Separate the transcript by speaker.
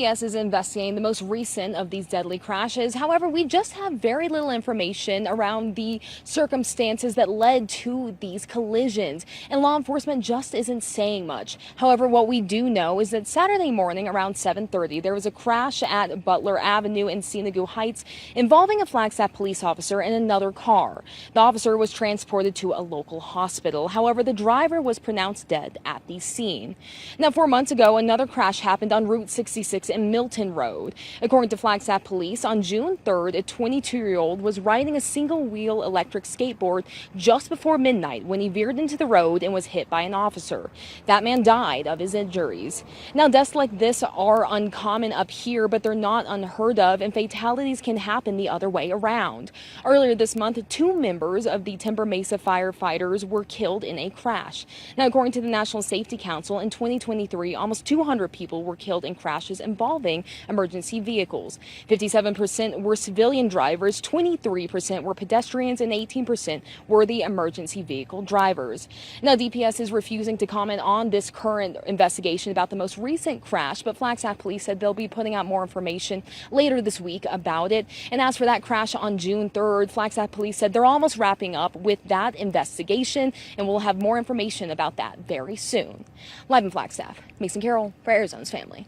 Speaker 1: DPS is investigating the most recent of these deadly crashes. However, we just have very little information around the circumstances that led to these collisions, and law enforcement just isn't saying much. However, what we do know is that Saturday morning around 7:30, there was a crash at Butler Avenue in Senegal Heights involving a Flagstaff police officer and another car. The officer was transported to a local hospital. However, the driver was pronounced dead at the scene. Now, 4 months ago, another crash happened on Route 66 in Milton Road. According to Flagstaff Police, on June 3rd, a 22-year-old was riding a single-wheel electric skateboard just before midnight when he veered into the road and was hit by an officer. That man died of his injuries. Now, deaths like this are uncommon up here, but they're not unheard of, and fatalities can happen the other way around. Earlier this month, 2 members of the Timber Mesa firefighters were killed in a crash. Now, according to the National Safety Council, in 2023, almost 200 people were killed in crashes involving emergency vehicles. 57% were civilian drivers, 23% were pedestrians, and 18% were the emergency vehicle drivers. Now, DPS is refusing to comment on this current investigation about the most recent crash, but Flagstaff Police said they'll be putting out more information later this week about it. And as for that crash on June 3rd, Flagstaff Police said they're almost wrapping up with that investigation, and we'll have more information about that very soon. Live in Flagstaff, Mason Carroll for Arizona's Family.